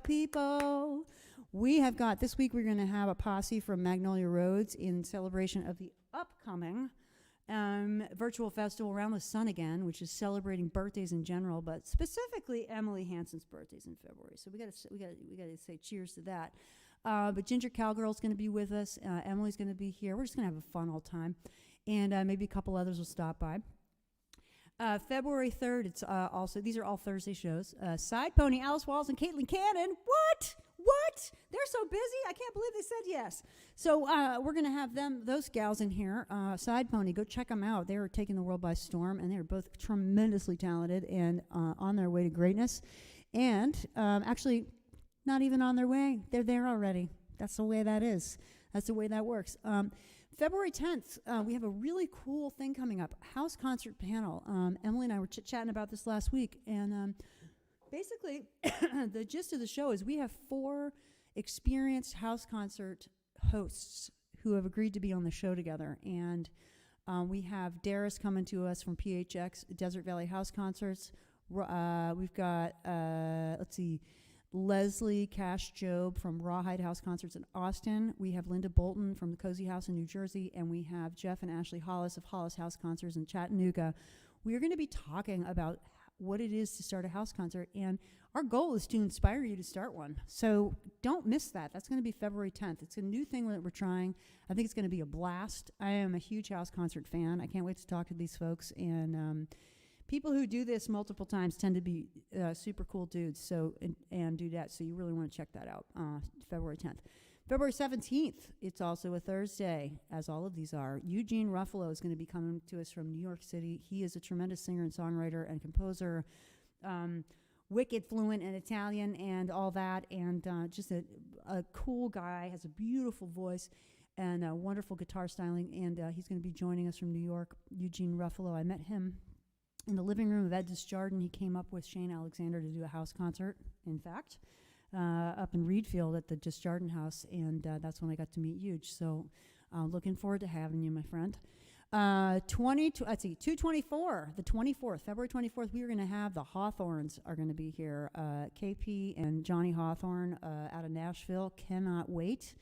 people. We have got, this week we're going to have a posse from Magnolia Roads in celebration of the upcoming virtual festival Around the Sun Again, which is celebrating birthdays in general, but specifically Emily Hansen's birthday's in February. So we got to say cheers to that. But Ginger Cowgirl's going to be with us. Emily's going to be here. We're just going to have a fun old time. And maybe a couple others will stop by. February 3rd, it's also, these are all Thursday shows. Side Pony, Alice Walls, and Caitlin Cannon. What? They're so busy. I can't believe they said yes. So we're going to have those gals in here. Side Pony, go check them out. They are taking the world by storm, and they're both tremendously talented and on their way to greatness. And actually, not even on their way. They're there already. That's the way that is. That's the way that works. February 10th, we have a really cool thing coming up, house concert panel. Emily and I were chit-chatting about this last week, and basically the gist of the show is we have 4 experienced house concert hosts who have agreed to be on the show together. And we have Darius coming to us from PHX, Desert Valley House Concerts. We've got, Leslie Cash Job from Rawhide House Concerts in Austin. We have Linda Bolton from the Cozy House in New Jersey, and we have Jeff and Ashley Hollis of Hollis House Concerts in Chattanooga. We are going to be talking about what it is to start a house concert, and our goal is to inspire you to start one. So don't miss that. That's going to be February 10th. It's a new thing that we're trying. I think it's going to be a blast. I am a huge house concert fan. I can't wait to talk to these folks, and people who do this multiple times tend to be super cool dudes and dudettes, so you really want to check that out, February 10th. February 17th, it's also a Thursday, as all of these are. Eugene Ruffalo is going to be coming to us from New York City. He is a tremendous singer and songwriter and composer, wicked fluent in Italian and all that, and just a cool guy, has a beautiful voice and a wonderful guitar styling, and he's going to be joining us from New York. Eugene Ruffalo, I met him in the living room of Ed Desjardins. He came up with Shane Alexander to do a house concert, in fact, up in Reedfield at the Desjardins house, and that's when I got to meet Huge. So looking forward to having you, my friend. 224, the 24th, February 24th, we are going to have the Hawthorns are going to be here. KP and Johnny Hawthorne out of Nashville. Cannot wait.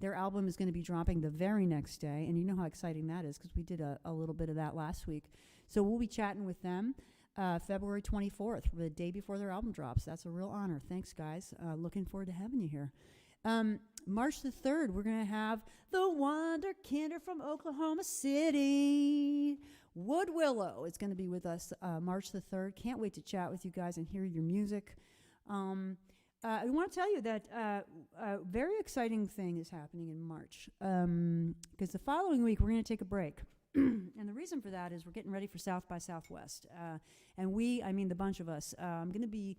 Their album is going to be dropping the very next day, and you know how exciting that is because we did a little bit of that last week. So we'll be chatting with them February 24th, the day before their album drops. That's a real honor. Thanks, guys. Looking forward to having you here. March the 3rd, we're going to have the Wonder Kinder from Oklahoma City. Wood Willow is going to be with us March the 3rd. Can't wait to chat with you guys and hear your music. I want to tell you that a very exciting thing is happening in March because the following week we're going to take a break. And the reason for that is we're getting ready for South by Southwest. And I mean the bunch of us, I'm going to be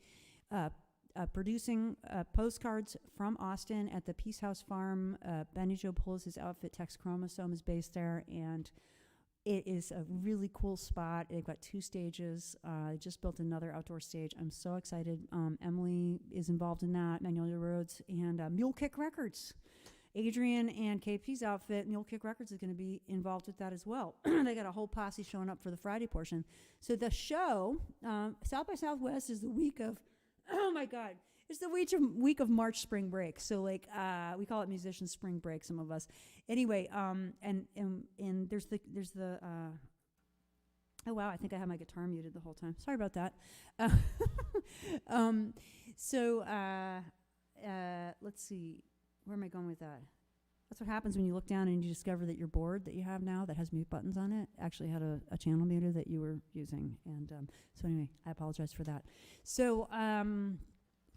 producing postcards from Austin at the Peace House Farm. Benny Joe pulls his outfit, Tex Chromosome is based there, and it is a really cool spot. They've got 2 stages. I just built another outdoor stage. I'm so excited. Emily is involved in that, Magnolia Roads, and Mule Kick Records. Adrian and KP's outfit, Mule Kick Records, is going to be involved with that as well. They got a whole posse showing up for the Friday portion. So the show, South by Southwest, is the week of, oh my God, it's the week of March spring break. So like we call it musician spring break, some of us. Anyway, and there's the oh wow, I think I have my guitar muted the whole time. Sorry about that. Let's see. Where am I going with that? That's what happens when you look down and you discover that your board that you have now that has mute buttons on it actually had a channel muter that you were using. And so anyway, I apologize for that. So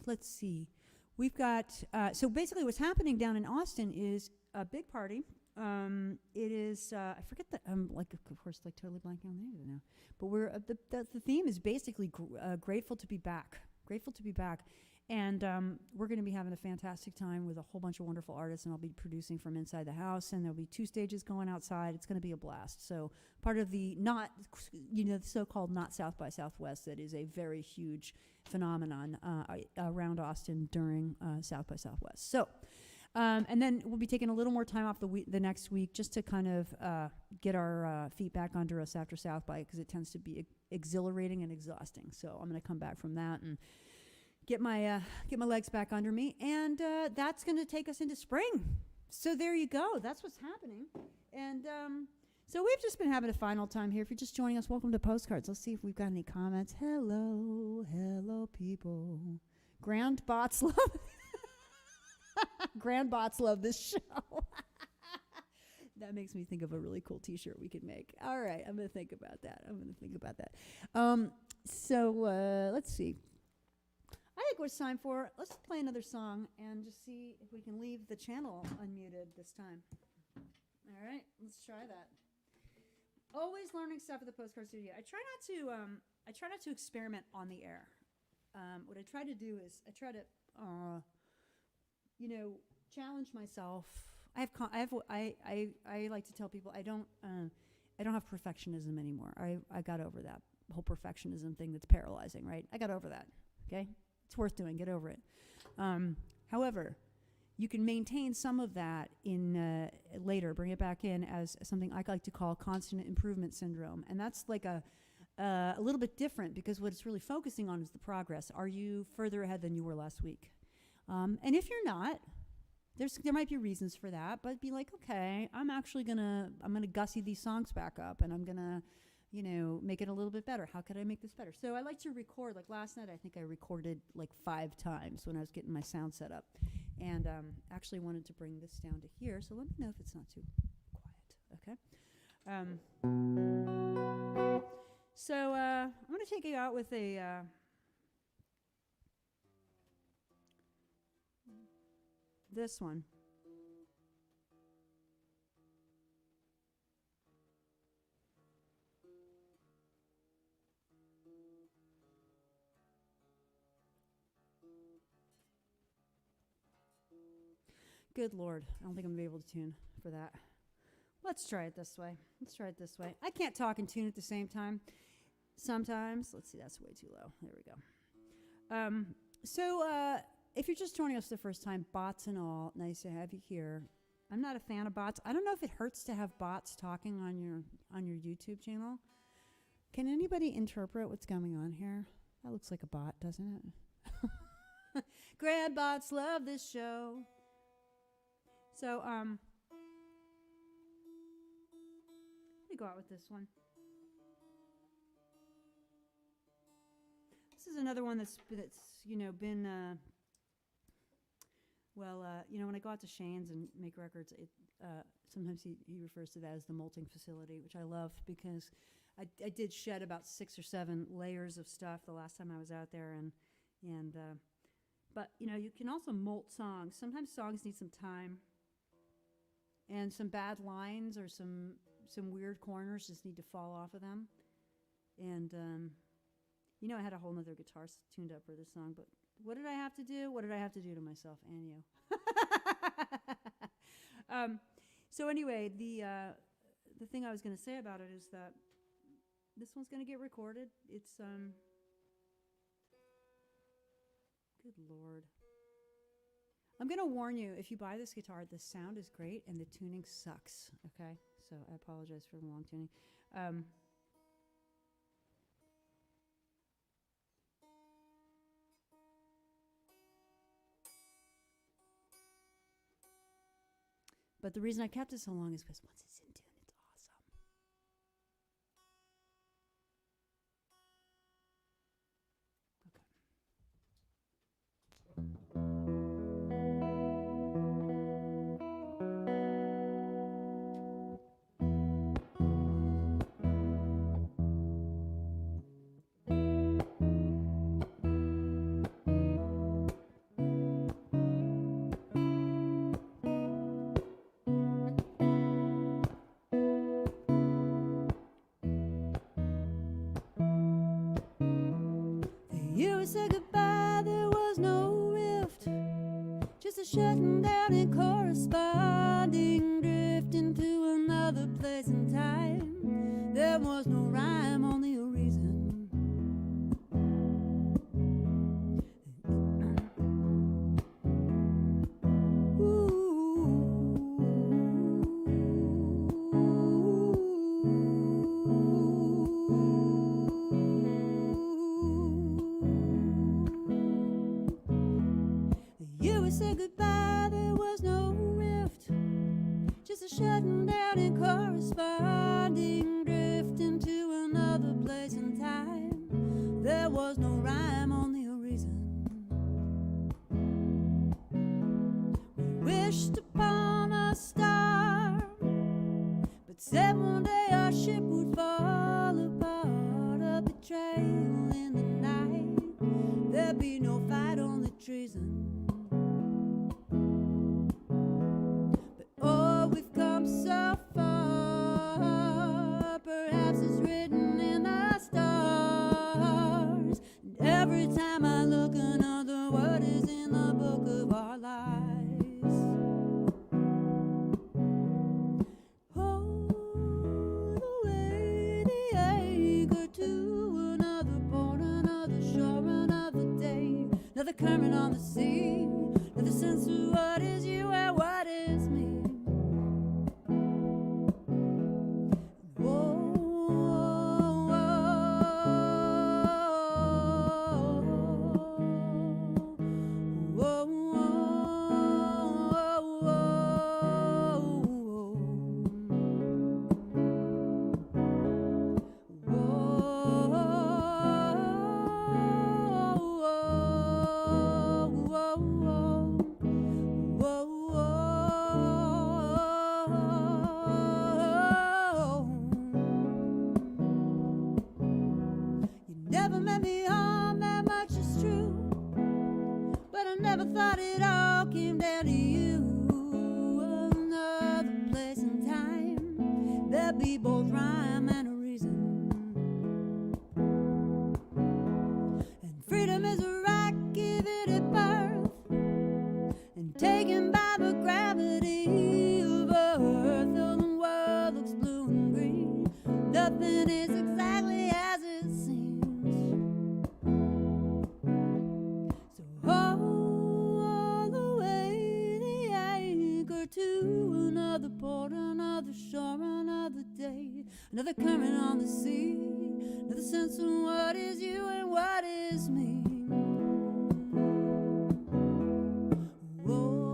let's see. We've got, so basically what's happening down in Austin is a big party. It is, I forget the, like, of course, like totally blanking on the name of it now. But we're, the theme is basically grateful to be back. Grateful to be back. And we're going to be having a fantastic time with a whole bunch of wonderful artists, and I'll be producing from inside the house, and there'll be 2 stages going outside. It's going to be a blast. So part of the the so-called not South by Southwest that is a very huge phenomenon around Austin during South by Southwest. So, and then we'll be taking a little more time off the next week just to kind of get our feet back under us after South by, because it tends to be exhilarating and exhausting. So I'm going to come back from that and get my legs back under me, and that's going to take us into spring. So there you go. That's what's happening. And so we've just been having a final time here. If you're just joining us, welcome to Postcards. Let's see if we've got any comments. Hello, people. Grandbots love Grandbots love this show. That makes me think of a really cool T-shirt we could make. All right, I'm going to think about that. So let's see. I think it's time for, let's play another song and just see if we can leave the channel unmuted this time. All right, let's try that. Always learning stuff at the Postcard Studio. I try not to experiment on the air. What I try to do is I try to, challenge myself. I like to tell people I don't have perfectionism anymore. I got over that whole perfectionism thing that's paralyzing, right? I got over that. Okay. It's worth doing. Get over it. However, you can maintain some of that in later, bring it back in as something I like to call constant improvement syndrome. And that's like a little bit different because what it's really focusing on is the progress. Are you further ahead than you were last week? And if you're not, there might be reasons for that, but be like, okay, I'm gonna gussy these songs back up, and I'm gonna make it a little bit better. How could I make this better? So I like to record. Like last night, I think I recorded like 5 times when I was getting my sound set up. And actually wanted to bring this down to here. So let me know if it's not too quiet, okay? So I'm going to take you out with this one. Good Lord. I don't think I'm going to be able to tune for that. Let's try it this way. I can't talk and tune at the same time. Sometimes. Let's see, that's way too low. There we go. So if you're just joining us the first time, bots and all, nice to have you here. I'm not a fan of bots. I don't know if it hurts to have bots talking on your YouTube channel. Can anybody interpret what's going on here? That looks like a bot, doesn't it? Grandbots love this show. So, let me go out with this one. This is another one that's been when I go out to Shane's and make records, sometimes he refers to that as the molting facility, which I love because I did shed about 6 or 7 layers of stuff the last time I was out there, but you can also molt songs. Sometimes songs need some time, and some bad lines or some weird corners just need to fall off of them. And I had a whole nother guitar tuned up for this song, but what did I have to do? What did I have to do to myself and you? So anyway, the thing I was going to say about it is that this one's going to get recorded. It's good Lord. I'm going to warn you, if you buy this guitar, the sound is great and the tuning sucks. Okay, so I apologize for the long tuning. But the reason I kept it so long is because once it's in tune, it's awesome. You said goodbye, there was no rift, just a shutting down and corresponding, drifting to another place and time. There was no rhyme, only a reason. Said goodbye, there was no rift, just a shutting down and corresponding, drifting to another place and time. There was no rhyme, only a reason. We wished upon a star, but said one day our ship would fall apart. A betrayal in the night, there'd be no fight, only treason. So far, perhaps it's written in the stars. And every time I look, another word is in the book of our lives. Hold away the anchor to another port, another shore, another day, another current on the sea, another sense of what is you and what is me. Thought it all came down to you. Another place and time, there'll be both rhyme and a reason. And freedom is a right given at birth and taken by the gravity. nothing is exactly as it seems. So all the way the anchor to another port, another shore, another day, another current on the sea, another sense of what is you and what is me. Woo!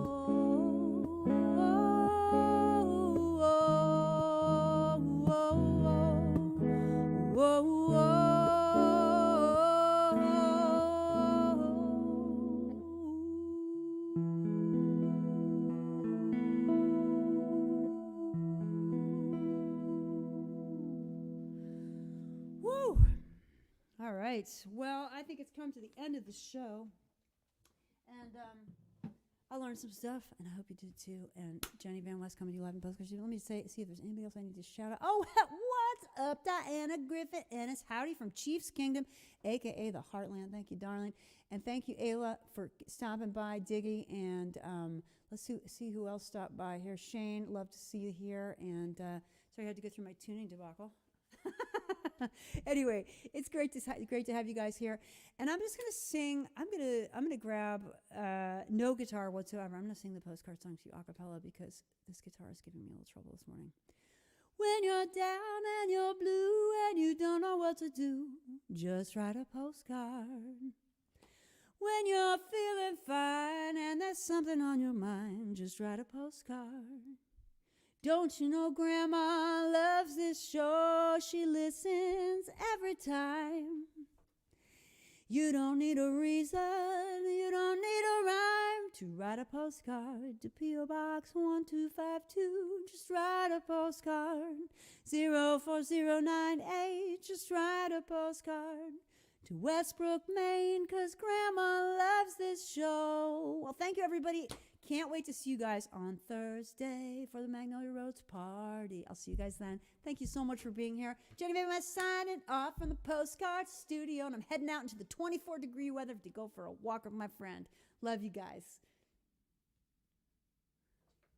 All right. Well, I think it's come to the end of the show. And I learned some stuff, and I hope you did too. And Jenny Van West coming to you live in Postcards. Let me see if there's anybody else I need to shout out. Oh, what's up, Diana Griffith Ennis? Howdy from Chiefs Kingdom, a.k.a. the Heartland. Thank you, darling. And thank you, Ayla, for stopping by, Diggy. And let's see who else stopped by here. Shane, love to see you here. And sorry I had to go through my tuning debacle. Anyway, it's great to have you guys here, and I'm just gonna sing. I'm gonna grab no guitar whatsoever. I'm gonna sing the postcard song to you a cappella because this guitar is giving me a little trouble this morning. When you're down and you're blue and you don't know what to do, just write a postcard. When you're feeling fine and there's something on your mind, just write a postcard. Don't you know Grandma loves this show? She listens every time. You don't need a reason, you don't need a rhyme to write a postcard to P.O. Box 1252. Just write a postcard. 04098. Just write a postcard to Westbrook, Maine, 'cause Grandma loves this show. Well, thank you, everybody. Can't wait to see you guys on Thursday for the Magnolia Roads party. I'll see you guys then. Thank you so much for being here. Jenny Van West signing off from the Postcard Studio, and I'm heading out into the 24-degree weather to go for a walk with my friend. Love you guys.